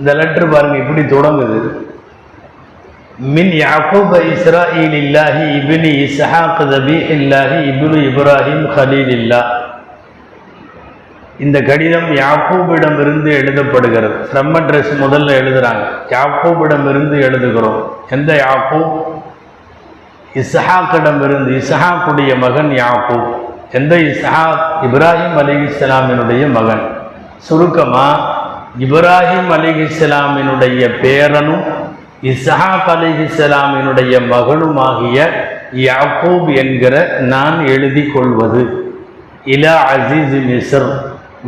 இந்த லெட்டர் பாருங்க இப்படி தொடங்குது. மின் யாக்கூப இஸ்ராஈலில்லாஹி இப்னி இஸ்ஹாக் தபீஹில்லாஹி இப்னு இப்ராஹிம் கலீலில்லாஹ். இந்த கடிதம் யாக்கூபிடம் இருந்து எழுதப்படுகிறது. ஃப்ரம் அட்ரஸ் முதல்ல எழுதுறாங்க. யாக்கூபிடம் இருந்து எழுதுகிறோம். எந்த யாக்கூப்? இஸ்ஹாக்கிடம் இருந்து. இஸ்ஹாக்குடைய மகன் யாக்கூப். எந்த இஸ்ஹாக்? இப்ராஹிம் அலைஹிஸ்ஸலாமினுடைய மகன். சுருக்கமா இப்ராஹிம் அலைஹிஸ்ஸலாமினுடைய பேரனும் இஸ்ஹாக் அலைஹிஸ்ஸலாமினுடைய மகனுமாகிய யாக்கூப் என்கிற நான் எழுதி கொள்வது இலா அசீஸ் மிஸ்ர்,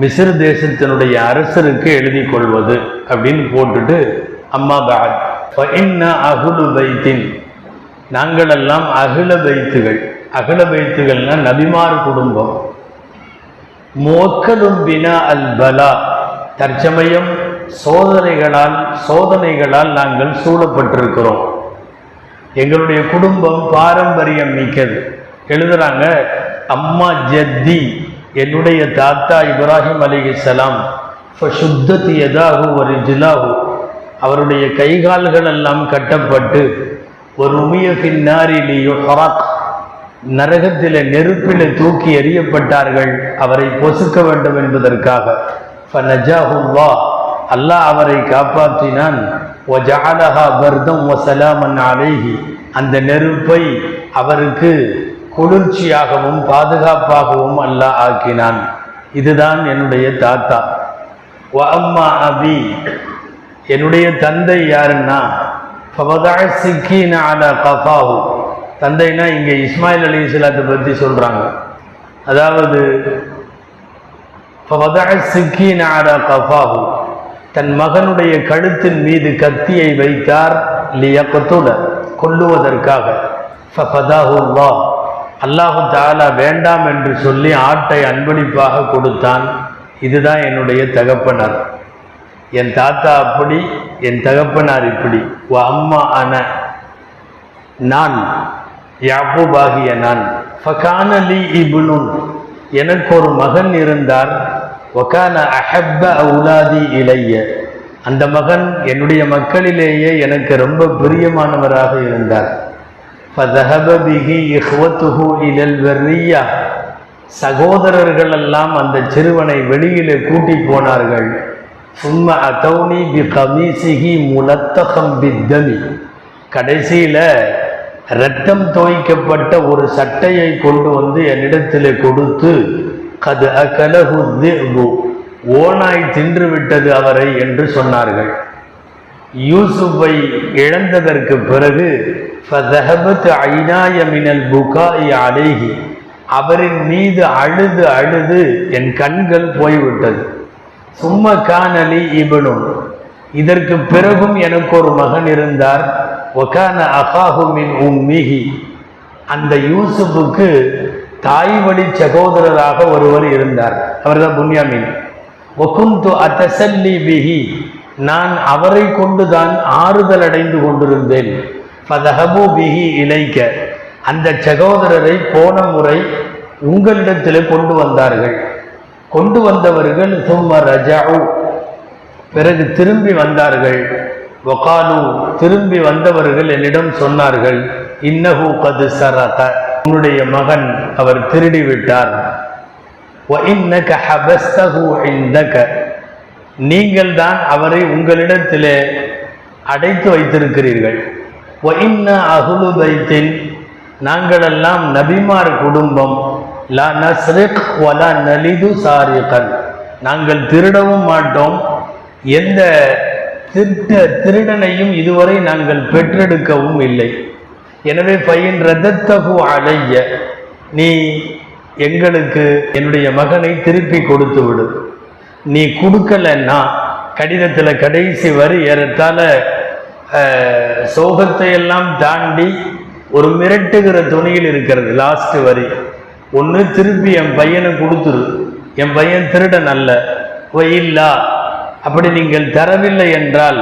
மிஸ்ர் தேசத்தினுடைய அரசருக்கு எழுதி கொள்வது அப்படின்னு போட்டுட்டு, அம்மா பஅத் ஃபஇன்ன அஹ்லு பைத்தின், நாங்களெல்லாம் அகில பைத்துகள். அகில பைத்துகள்னா நபிமார் குடும்பம். முவக்கலும் பினா அல் பலா, தற்சமயம் சோதனைகளால் நாங்கள் சூழப்பட்டிருக்கிறோம். எங்களுடைய குடும்பம் பாரம்பரியம் மிக்கது. எழுதுறாங்க, அம்மா ஜத்தி, என்னுடைய தாத்தா இப்ராஹிம் அலைஹிஸ்ஸலாம், ஃபஷுத்தத் யதாஹு வ ரிஜ்லாஹு, அவருடைய கைகால்கள் எல்லாம் கட்டப்பட்டு, ஒரு உமிய பின்னாரி லியுஹரக், நரகத்திலே நெருப்பிலே தூக்கி எறியப்பட்டார்கள் அவரை பொசுக்க வேண்டும் என்பதற்காக. ஃபனஜாஹுல்லாஹ், அல்லாஹ் அவரை காப்பாற்றினான். வஜஅலஹா பர்தம் வஸலாமன் அலைஹி, அந்த நெருப்பை அவருக்கு குளிர்ச்சியாகவும் பாதுகாப்பாகவும் அல்லாஹ் ஆக்கினான். இதுதான் என்னுடைய தாத்தா. வ அம்மா அபி, என்னுடைய தந்தை யாருன்னா, ஃபவதஅ ஸிக்கீன அலா கஃபாஹு, தந்தைனா இங்கே இஸ்மாயில் அலைஹிஸ்ஸலாத்தை பற்றி சொல்றாங்க. அதாவது ஃபவதஅ ஸிக்கீன அலா கஃபாஹு, தன் மகனுடைய கழுத்தின் மீது கத்தியை வைத்தார். லியக்துல, கொல்லுவதற்காக. ஃபஃபதாஹுல்லாஹ், அல்லாஹு தஆலா வேண்டாம் என்று சொல்லி ஆட்டை அன்பளிப்பாக கொடுத்தான். இதுதான் என்னுடைய தகப்பனார். என் தாத்தா அப்படி, என் தகப்பனார் இப்படி. வ அம்மா அன, நான் யாக்கூப் ஆகிய நான். ஃபகான லி இப்னுன், எனக்கு ஒரு மகன் இருந்தார். வகான அஹப்ப அவுலாதி இலைய, அந்த மகன் என்னுடைய மக்களிலேயே எனக்கு ரொம்ப பிரியமானவராக இருந்தார். ஃபதஹப பிஹி இஹ்வத்துஹு இலல் வர்ரியா, சகோதரர்கள் எல்லாம் அந்த சிறுவனை வெளியிலே கூட்டி போனார்கள். சும்ம அதௌனி பி கமீசிஹி முலத்தகம் பித்தமி, கடைசியில இரத்தம் தோய்க்கப்பட்ட ஒரு சட்டையை கொண்டு வந்து என்னிடத்திலே கொடுத்து, கது அகலஹு திஅபு, ஓநாய் தின்று விட்டது அவரை என்று சொன்னார்கள். யூசுஃபை இழந்ததற்கு பிறகு ஃபதஹபத் ஐனாய மினல் புகாஇ அலைஹி, அவரின் மீது அழுது அழுது என் கண்கள் போய்விட்டது. சும்ம கானலி இப்னுன், இதற்கு பிறகும் எனக்கு ஒரு மகன் இருந்தார். வகான அகாஹு மின் உம்மிஹி, அந்த யூசுஃபுக்கு தாய் வழி சகோதரராக ஒருவர் இருந்தார். அவர்தான் புன்யாமின். வகுந்து அத்தசல்லி பிஹி, நான் அவரை கொண்டுதான் ஆறுதல் அடைந்து கொண்டிருந்தேன். ஃபதஹபு பிஹி இலைக்க, அந்த சகோதரரை போன முறை உங்களிடத்தில் கொண்டு வந்தார்கள். கொண்டு வந்தவர்கள் சும்ம ரஜஉ, பிறகு திரும்பி வந்தார்கள். வகாலு, திரும்பி வந்தவர்கள் என்னிடம் சொன்னார்கள், இன்னஹு கது சரக, உன்னுடைய மகன் அவர் திருடி விட்டார். வ இன்னக ஹபஸ்தஹு இந்தக, நீங்கள் தான் அவரை உங்களிடத்திலே அடைத்து வைத்திருக்கிறீர்கள். வ இன்ன அஹ்லு பைத்தின், நாங்களெல்லாம் நபிமார் குடும்பம். லா நஸ்ரிக் வலா நலிது சாரிகன், நாங்கள் திருடவும் மாட்டோம், எந்த திருடனையும் இதுவரை நாங்கள் பெற்றெடுக்கவும் இல்லை. எனவே பையன் ரதத்தகு அலைய, நீ எங்களுக்கு என்னுடைய மகனை திருப்பி கொடுத்து விடு. நீ கொடுக்கலன்னா, கடிதத்தில் கடைசி வரி ஏறத்தால சோகத்தை எல்லாம் தாண்டி ஒரு மிரட்டுகிற துணியில் இருக்கிறது. லாஸ்ட் வரி, ஒன்று திருப்பி என் பையனை கொடுத்துரு, என் பையன் திருடன் அல்ல. இல்லா, அப்படி நீங்கள் தரவில்லை என்றால்,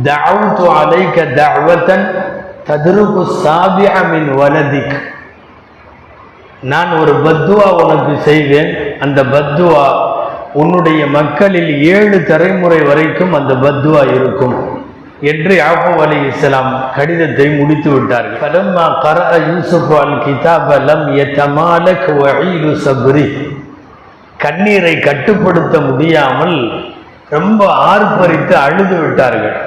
தஅவ்து அலைக தஅவதன் ததுருக்கு சாபிஅ மின் வலதிக், நான் ஒரு பத்துவா உனக்கு செய்வேன். அந்த பத்துவா உன்னுடைய மக்களில் 7 தலைமுறை வரைக்கும் அந்த பத்வா இருக்கும் என்று யாக்கூப் அலைஹிஸ்ஸலாம் கடிதத்தை முடித்து விட்டார்கள். ஃபலம்மா கரஅ யூசுஃப் அல் கிதாப லம் யதமாலக் வஈலு சப்ரி, கண்ணீரை கட்டுப்படுத்த முடியாமல் ரொம்ப ஆர்ப்பரித்து அழுது விட்டார்கள்.